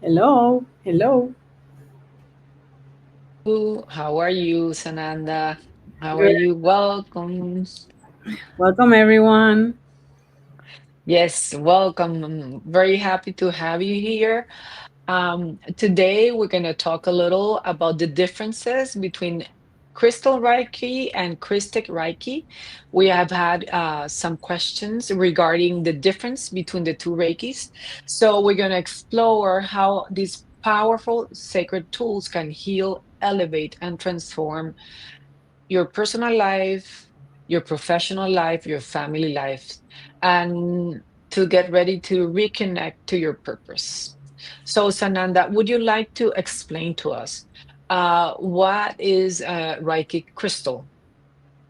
Hello, hello. How are you, Sananda? How are Good. you? Welcome. Welcome, everyone. Yes, welcome. I'm very happy to have you here. Today, we're going to talk a little about the differences between Crystal Reiki and Christic Reiki. We have had some questions regarding the difference between the two Reikis. So, we're going to explore how these powerful sacred tools can heal, elevate, and transform your personal life, your professional life, your family life, and to get ready to reconnect to your purpose. So, Sananda, would you like to explain to us what is Reiki crystal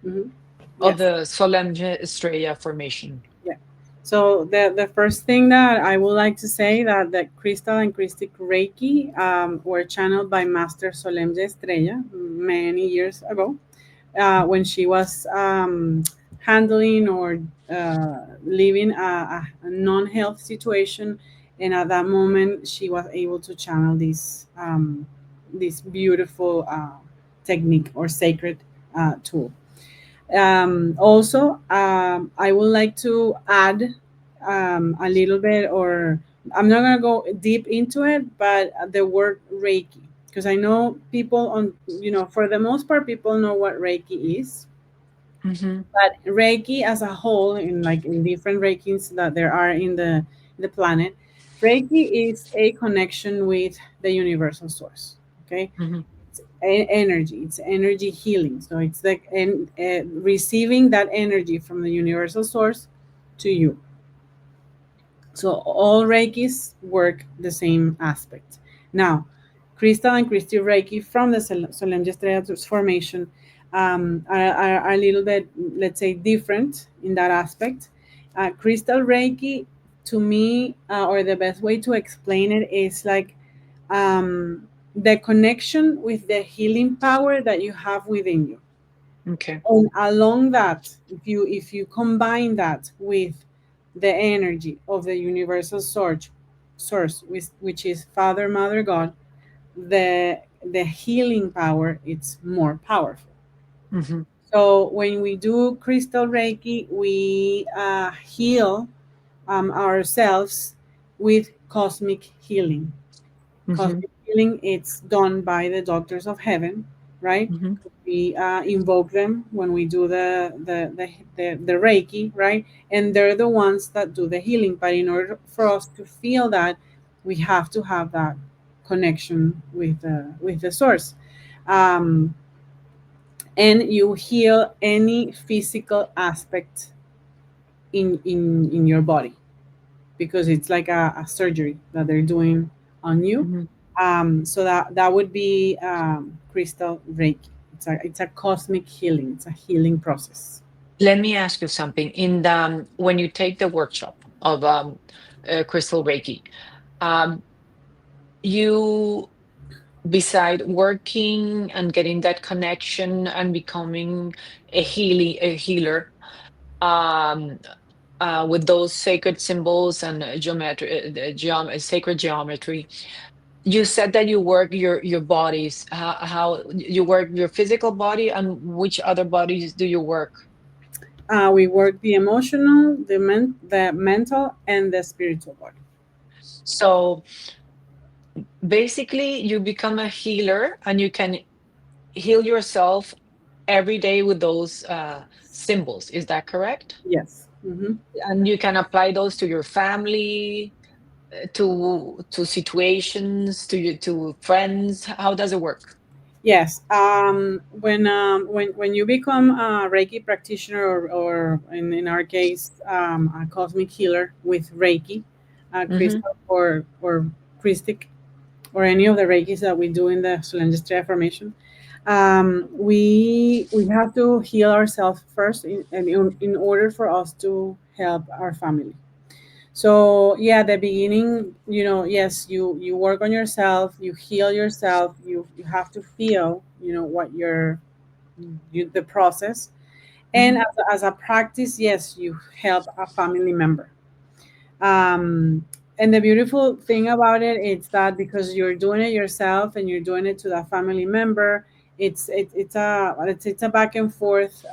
Mhm. of Yes. the Zolemgeh Estrella formation? Yeah. So the first thing that I would like to say that the Crystal and Christic Reiki were channeled by Master Zolemgeh Estrella many years ago when she was handling or living a non-health situation, and at that moment she was able to channel this beautiful technique or sacred tool. Also, I would like to add a little bit, or I'm not gonna go deep into it, but the word Reiki, because I know people for the most part, people know what Reiki is, Mm-hmm. but Reiki as a whole, in different Reikis that there are in the planet, Reiki is a connection with the universal source. Okay, Mm-hmm. energy, it's energy healing, so it's like receiving that energy from the universal source to you. So all reikis work the same aspect. Now, crystal and crystal reiki from the solemgehestrella formation are a little bit, let's say, different in that aspect. Crystal reiki, to me, or the best way to explain it is like the connection with the healing power that you have within you. Okay. And along that, if you combine that with the energy of the universal source, which is Father, Mother, God, the healing power, it's more powerful. Mm-hmm. So when we do crystal reiki, we heal ourselves with cosmic healing. Mm-hmm. Cosmic healing, it's done by the doctors of heaven, right? Mm-hmm. We invoke them when we do the Reiki, right? And they're the ones that do the healing. But in order for us to feel that, we have to have that connection with the source. Um, and you heal any physical aspect in your body, because it's like a surgery that they're doing on you. Mm-hmm. So that would be crystal reiki. It's a cosmic healing. It's a healing process. Let me ask you something. In the when you take the workshop of Crystal Reiki, um, you beside working and getting that connection and becoming a healer um with those sacred symbols and geometry sacred geometry, you said that you work your bodies, how you work your physical body, and which other bodies do you work? We work the emotional, the mental, and the spiritual body. So basically you become a healer and you can heal yourself every day with those symbols. Is that correct? Yes. Hmm. And you can apply those to your family, to situations, to friends. How does it work? Yes. When you become a Reiki practitioner, or in our case, a cosmic healer with Reiki, Mm-hmm. crystal or Christic, or any of the Reikis that we do in the Solangestrella formation, we have to heal ourselves first, in order for us to help our family. So yeah, the beginning, yes, you work on yourself, you heal yourself, you have to feel, what the process, and Mm-hmm. as a practice, yes, you help a family member. um, And the beautiful thing about it is that because you're doing it yourself and you're doing it to that family member, it's a back and forth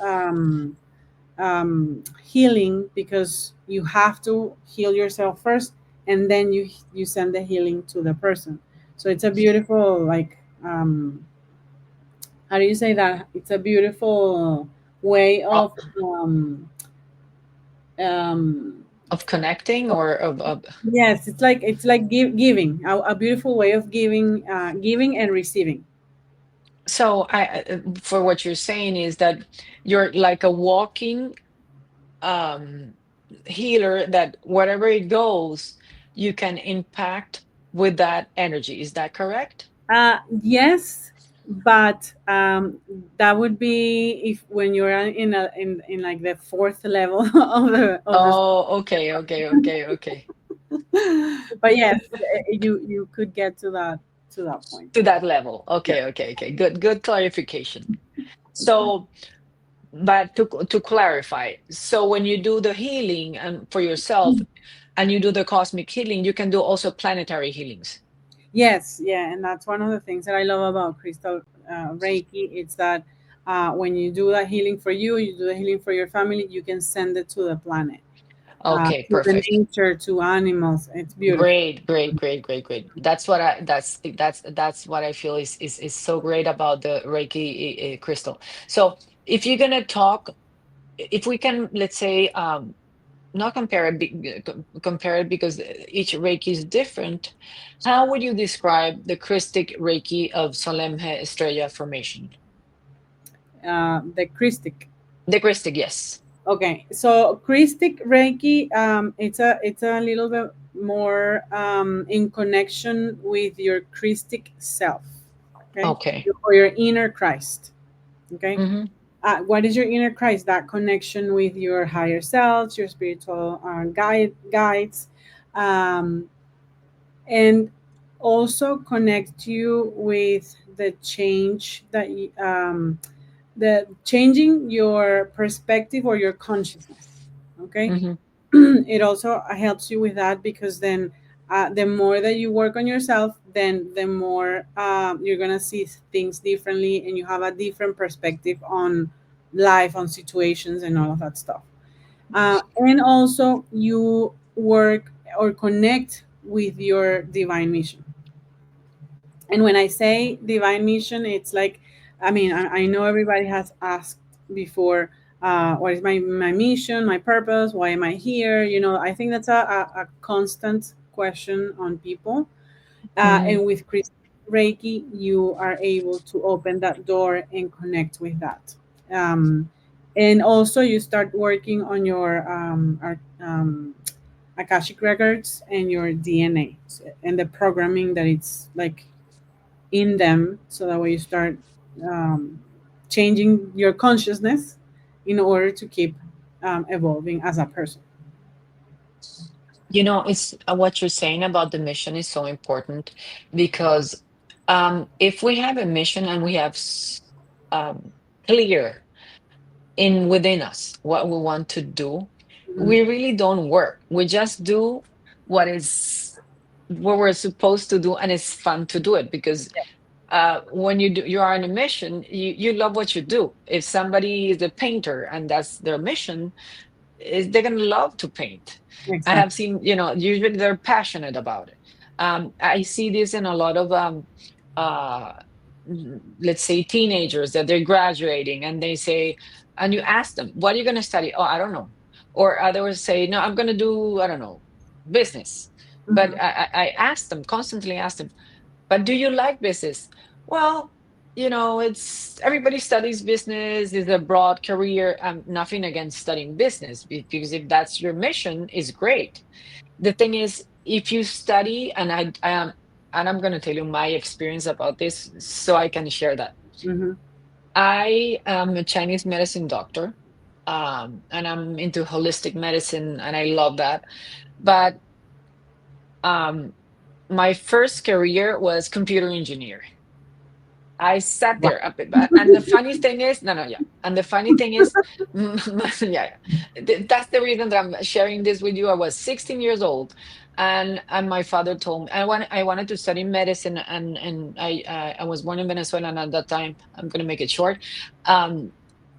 healing, because you have to heal yourself first, and then you send the healing to the person. So it's a beautiful, like, how do you say that? It's a beautiful way Uh, um, of connecting or of yes, it's like giving, a beautiful way of giving and receiving. so for what you're saying is that you're like a walking um healer that wherever it goes, you can impact with that energy. Is that correct? Yes, but that would be if when you're in like the fourth level of the. Oh, okay, okay, okay, okay. But yes, you could get to that point. To that level. Yeah. Okay, okay, okay. Good clarification. So, but to clarify, so when you do the healing and for yourself and you do the cosmic healing, you can do also planetary healings. Yes, yeah, and that's one of the things that I love about crystal Reiki. It's that when you do that healing for you, you do the healing for your family, you can send it to the planet, Okay, to the perfect. nature, to animals. It's beautiful. Great, great, great, great, great. That's what I feel is so great about the Reiki crystal. So if you're gonna talk, if we can, let's say, not compare it, compare it because each Reiki is different. How would you describe the Christic Reiki of Zolemgeh Estrella formation? The Christic. The Christic, yes. Okay, so Christic Reiki, it's a little bit more in connection with your Christic self. Okay, Okay. or your inner Christ. Okay, Mm-hmm. what is your inner Christ? That connection with your higher selves, your spiritual guides, um, and also connect you with the change the changing your perspective or your consciousness. Okay, Mm-hmm. it also helps you with that, because then the more that you work on yourself, then the more you're gonna see things differently, and you have a different perspective on life, on situations, and all of that stuff. And also you work or connect with your divine mission. And when I say divine mission, it's like, I mean, I know everybody has asked before, what is my mission, my purpose, why am I here? I think that's a constant question on people. Mm-hmm. And with Chris Reiki, you are able to open that door and connect with that. Um, and also, you start working on your Akashic records and your DNA, and the programming that it's like in them, so that way you start um, changing your consciousness in order to keep evolving as a person. You know, it's what you're saying about the mission is so important because if we have a mission and we have um, clear in within us what we want to do, Mhm. we really don't work. We just do what is what we're supposed to do, and it's fun to do it because when you are on a mission, you love what you do. If somebody is a painter and that's their mission, is they're gonna love to paint. I have Exactly. seen, usually they're passionate about it. I see this in a lot of uh, let's say teenagers that they're graduating and they say, and you ask them, what are you gonna study? Oh, I don't know. Or others say, no, I'm gonna do, I don't know, business. But Mhm. I ask them, constantly ask them, but do you like business? Well, it's everybody studies business, is a broad career. Nothing against studying business because if that's your mission, is great. The thing is, if you study, and I'm going to tell you my experience about this, so I can share that. Mhm. I am a Chinese medicine doctor, and I'm into holistic medicine, and I love that. But um, my first career was computer engineer. I sat Wow. there up, and the funny thing is, no, no, yeah, and the funny thing is, yeah, that's the reason that I'm sharing this with you. I was 16 years old, and my father told me I wanted to study medicine, and I was born in Venezuela, and at that time, I'm gonna make it short. Um,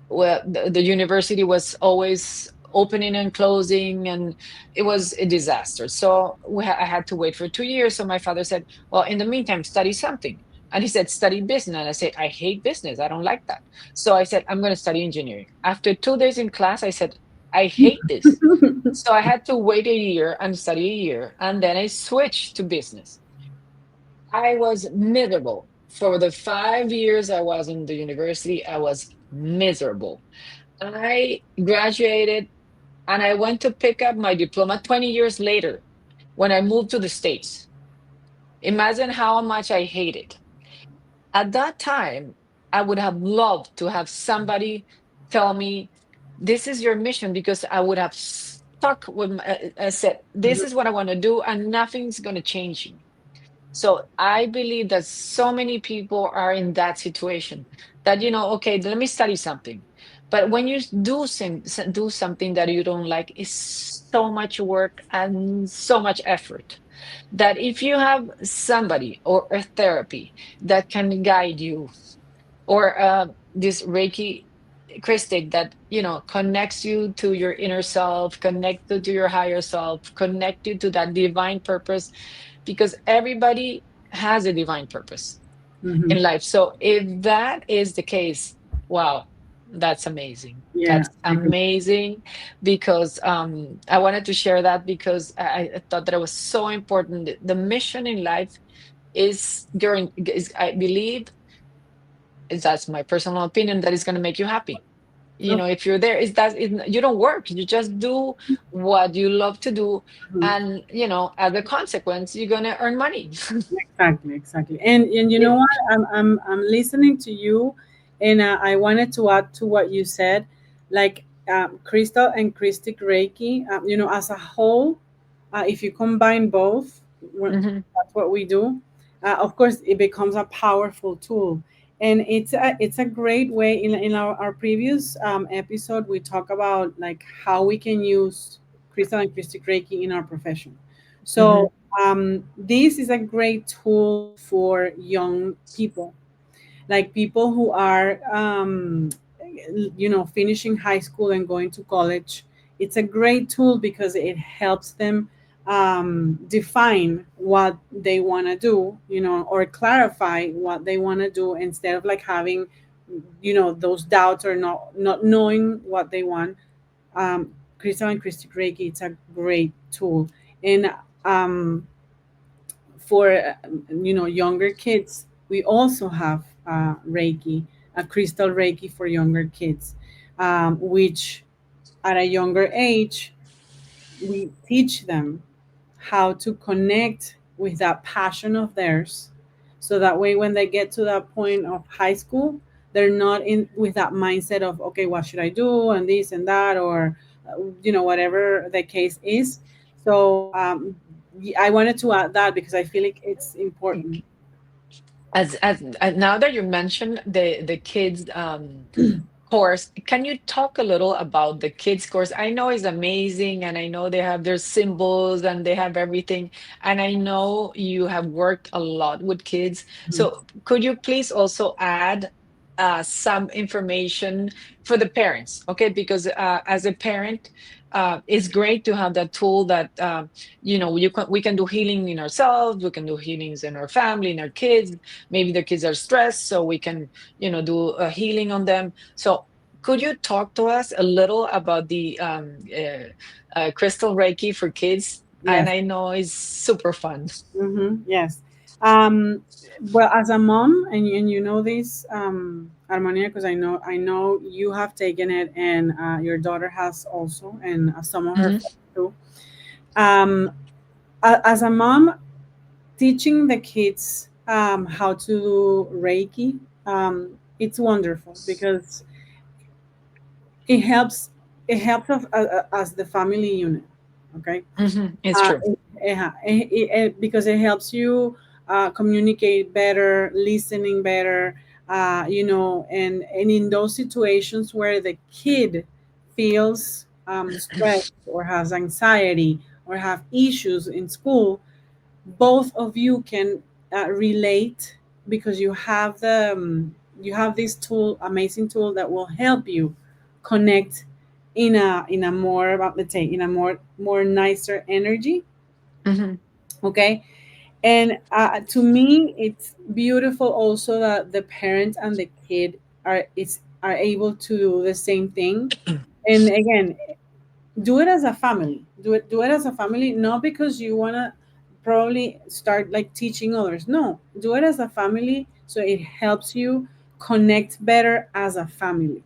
well, the university was always opening and closing, and it was a disaster. So I had to wait for 2 years. So my father said, well, in the meantime, study something. And he said, study business. And I said, I hate business. I don't like that. So I said, I'm going to study engineering. After 2 days in class, I said, I hate this. So I had to wait a year and study a year. And then I switched to business. I was miserable. For the 5 years I was in the university, I was miserable. I graduated and I went to pick up my diploma 20 years later when I moved to the States. Imagine how much I hated. At that time, I would have loved to have somebody tell me, this is your mission, because I would have stuck with, I said, this is what I want to do, and nothing's going to change you. So I believe that so many people are in that situation that, okay, let me study something. But when you do something that you don't like, it's so much work and so much effort that if you have somebody or a therapy that can guide you, or this Reiki Christic that connects you to your inner self, connect you to your higher self, connect you to that divine purpose, because everybody has a divine purpose Mhm. in life. So if that is the case, wow, that's amazing. Yeah, That's I agree. amazing, because I wanted to share that because I thought that it was so important. The mission in life is, I believe, that's my personal opinion, that is going to make you happy. Of If you're there, you don't work, you just do what you love to do, mhm. and as a consequence, you're going to earn money. Exactly, exactly. And you know Yeah. what? I'm listening to you, and I wanted to add to what you said, like crystal and Christic Reiki. As a whole, if you combine both, Hmm. that's what we do. Of course, it becomes a powerful tool, and it's a great way. In our previous episode, we talk about like how we can use crystal and Christic Reiki in our profession. Hmm. So this is a great tool for young people, like people who are, finishing high school and going to college. It's a great tool because it helps them define what they want to do, or clarify what they want to do instead of like having, those doubts or not knowing what they want. Crystal and Christic Reiki, it's a great tool. And for younger kids, we also have Reiki, a crystal Reiki for younger kids, which at a younger age we teach them how to connect with that passion of theirs, so that way when they get to that point of high school, they're not in with that mindset of, okay, what should I do, and this and that, or whatever the case is. So I wanted to add that because I feel like it's important. As now that you mentioned the kids course, can you talk a little about the kids course? I know it's amazing, and I know they have their symbols and they have everything, and I know you have worked a lot with kids. So could you please also add some information for the parents, okay? Because as a parent, it's great to have that tool that we can do healing in ourselves, we can do healings in our family, in our kids. Maybe the kids are stressed, so we can do a healing on them. So could you talk to us a little about the crystal Reiki for kids? And Yes. I know it's super fun. Yes. Um, well, as a mom, and you know this, Armonia, because I know you have taken it, and your daughter has also, and some of her Hmm. friends too. Um, as a mom, teaching the kids how to do Reiki, it's wonderful because it helps. It helps us as the family unit. Okay. Hmm. It's true. Because it helps you communicate better, listening better, and in those situations where the kid feels stressed or has anxiety or have issues in school, both of you can relate, because you have this tool, amazing tool, that will help you connect in a more, let's say, in a more nicer energy. Hmm. Okay. And to me, it's beautiful also that the parent and the kid are able to do the same thing. And again, do it as a family. Do it as a family, not because you want to probably start like teaching others. No, do it as a family, so it helps you connect better as a family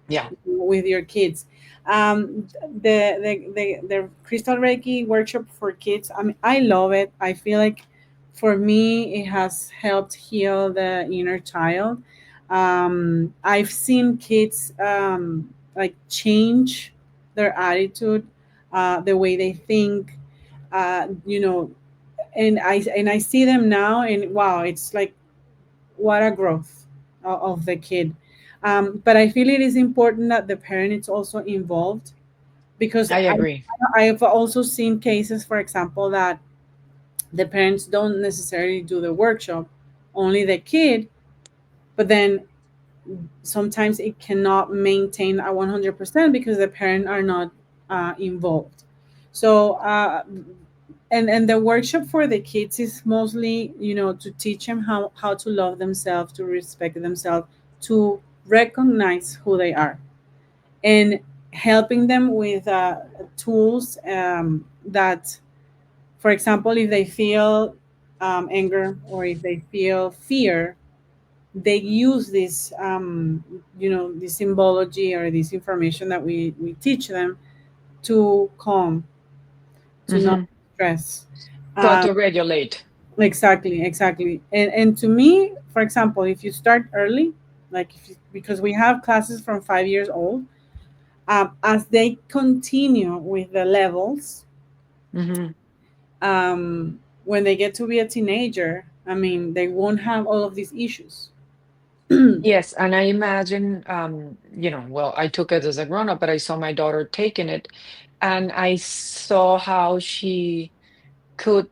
Yeah, with your kids. The Crystal Reiki workshop for kids, I mean, I love it. I feel like for me, it has helped heal the inner child. I've seen kids like change their attitude, the way they think, you know, and I see them now, and wow, it's like what a growth of the kid. But I feel it is important that the parent is also involved, because I agree. I've also seen cases, for example, that the parents don't necessarily do the workshop, only the kid, but then sometimes it cannot maintain a 100% because the parent are not involved. So and the workshop for the kids is mostly, to teach them how to love themselves, to respect themselves, to recognize who they are, and helping them with tools that, for example, if they feel anger or if they feel fear, they use this symbology or this information that we teach them to calm, to not Hmm. stress. To um, auto-regulate. exactly. And to me, for example, if you start early, like because we have classes from 5 years old, as they continue with the levels, Hmm. when they get to be a teenager, I mean, they won't have all of these issues. Yes, and I imagine, well, I took it as a grown-up, but I saw my daughter taking it, and I saw how could,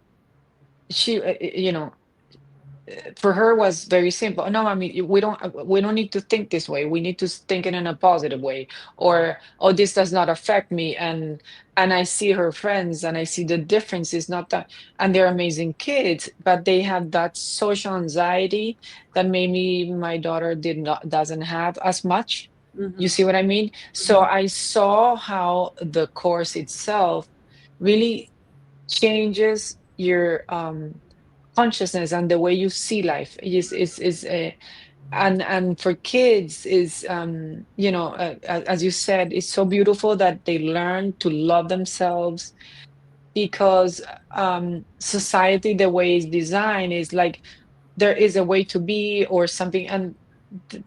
for her was very simple. No, I mean, we don't need to think this way. We need to think it in a positive way. Or, oh, this does not affect me. And I see her friends and I see the difference is not that, and they're amazing kids, but they have that social anxiety that maybe my daughter doesn't have as much. You Hmm. see what I mean? So I saw how the course itself really changes your consciousness and the way you see life is and for kids is as you said, it's so beautiful that they learn to love themselves because society, the way it's designed is like there is a way to be or something, and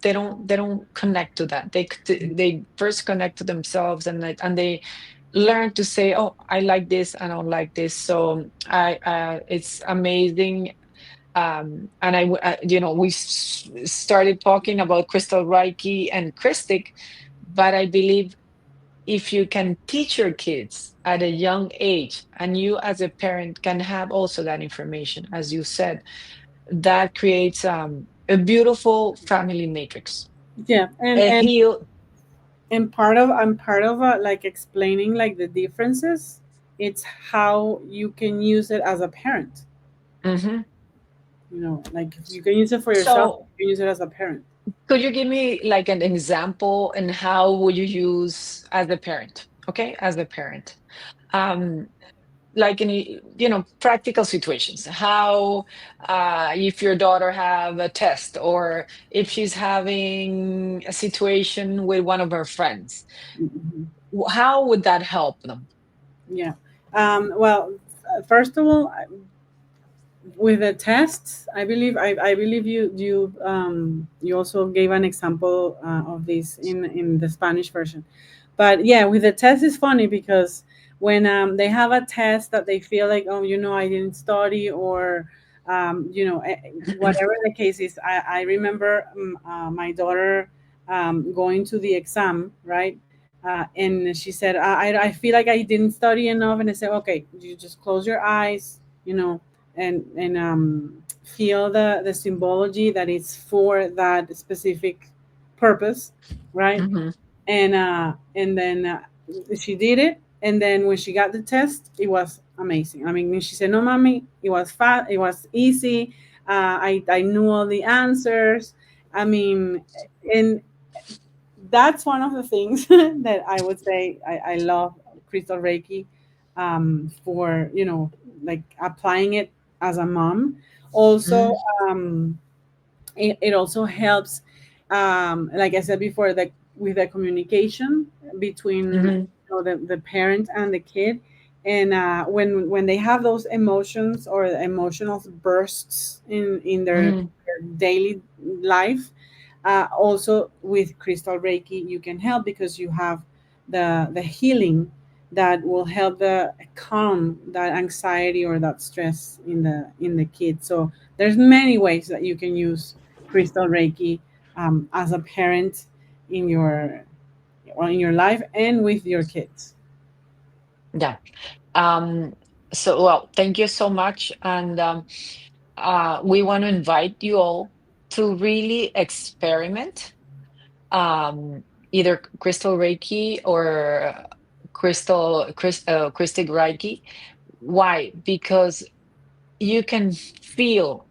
they don't connect to that. They first connect to themselves, and they learn to say, oh, I like this, I don't like this. So I it's amazing. And we started talking about crystal reiki and christic, but I believe if you can teach your kids at a young age, and you as a parent can have also that information, as you said, that creates a beautiful family matrix, Yeah, and a and heal. and part of like explaining like the differences. It's how you can use it as a parent. Mhm. Like you can use it for yourself, So you can use it as a parent. could you give me like an example, and how would you use as a parent? Okay, as a parent. Um, like in practical situations, how if your daughter have a test, or if she's having a situation with one of her friends, Mhm. how would that help them? Yeah. Well, first of all, with the tests, I believe you also gave an example of this in the Spanish version. But yeah, with the test, it's funny because when they have a test that they feel like, oh, I didn't study, or whatever the case is. I remember my daughter going to the exam, right? And she said, I feel like I didn't study enough. And I said, okay, you just close your eyes, and feel the symbology that it's for that specific purpose, right? Hmm. And then she did it, and then when she got the test, it was amazing. I mean, she said, no, mommy, it was fast, it was easy. I knew all the answers. I mean, and that's one of the things that I would say I love crystal reiki, for, like applying it as a mom also. um, it also helps, like I said before, like with the communication between, Hmm. the parent and the kid. And when they have those emotions or emotional bursts in Hmm. their daily life, also with crystal reiki you can help, because you have the healing that will help the calm that anxiety or that stress in the kid. So there's many ways that you can use crystal reiki, as a parent in your in your life and with your kids. Yeah. Um, so, well, thank you so much. And we want to invite you all to really experiment, either crystal Reiki or Christic Reiki. Why? Because you can feel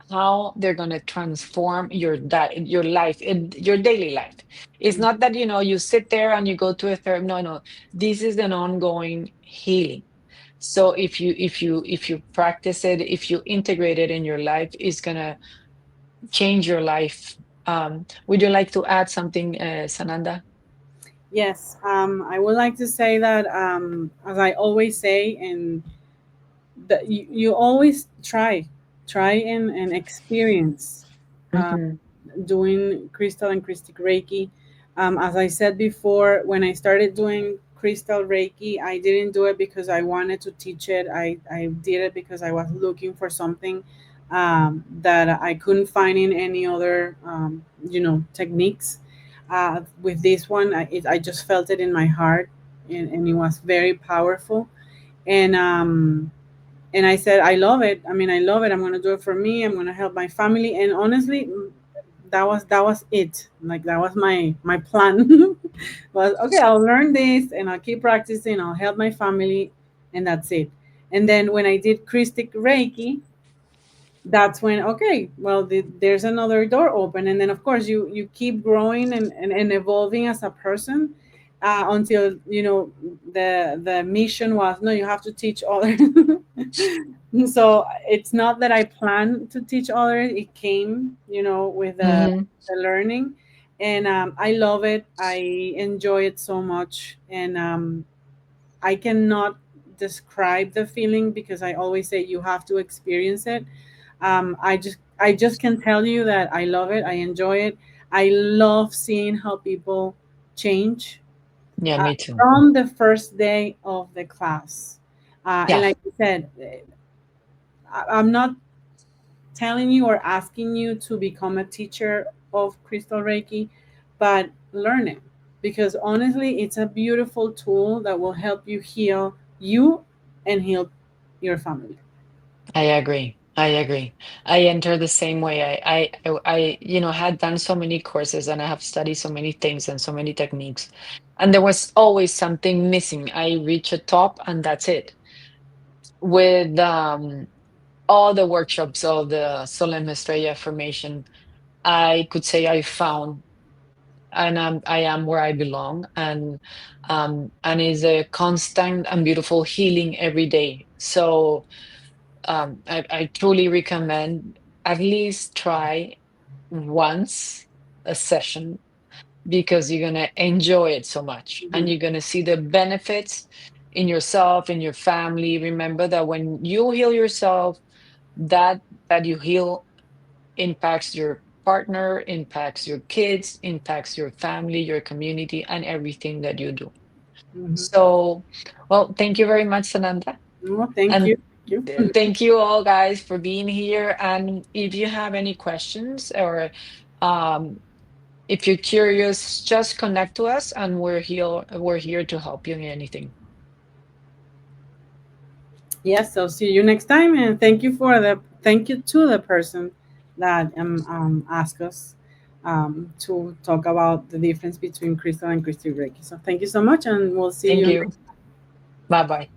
how they're going to transform your life in your daily life. It's not that you sit there and you go to a therapy. No, no, this is an ongoing healing. So if you practice it, if you integrate it in your life, it's going to change your life. Would you like to add something, Sananda? Yes, I would like to say that, as I always say, and that you always try and experience, uh, Mm-hmm. doing crystal and crystic reiki. As I said before, when I started doing crystal reiki, I didn't do it because I wanted to teach it. I did it because I was looking for something, that I couldn't find in any other, techniques. With this one, I just felt it in my heart, and it was very powerful. And I said, I love it. I mean, I love it. I'm gonna do it for me. I'm gonna help my family. And honestly, that was it. Like, that was my plan. Was, okay, I'll learn this and I'll keep practicing. I'll help my family, and that's it. And then when I did Christic Reiki, that's when, okay, well, there's another door open. And then of course you keep growing and evolving as a person, until the mission was, no, you have to teach others. So it's not that I plan to teach others. It came, with Mm-hmm. the learning. And I love it. I enjoy it so much. And I cannot describe the feeling, because I always say you have to experience it. I just can tell you that I love it. I enjoy it. I love seeing how people change, Yeah, me too. from the first day of the class. And Yeah, like you said, I'm not telling you or asking you to become a teacher of crystal reiki, but learn it, because honestly it's a beautiful tool that will help you heal you and heal your family. I agree. I agree. I enter the same way. I had done so many courses and I have studied so many things and so many techniques, and there was always something missing. I reach a top and that's it. With all the workshops of the Zolemgehestrella formation, I could say I found, and I am where I belong, and is a constant and beautiful healing every day. So I truly recommend at least try once a session, because you're gonna enjoy it so much and Mhm, you're gonna see the benefits in yourself, in your family. Remember that when you heal yourself, that that you heal impacts your partner, impacts your kids, impacts your family, your community, and everything that you do. mhm. So, well, thank you very much, Sananda. Well, thank And you. you. Thank you all, guys, for being here. And if you have any questions or um, if you're curious, just connect to us, and we're here to help you in anything. Yes, so see you next time, and thank you to the person that asked us to talk about the difference between crystal and crystal Reiki. So thank you so much, and we'll see Thank you you. next. Bye bye.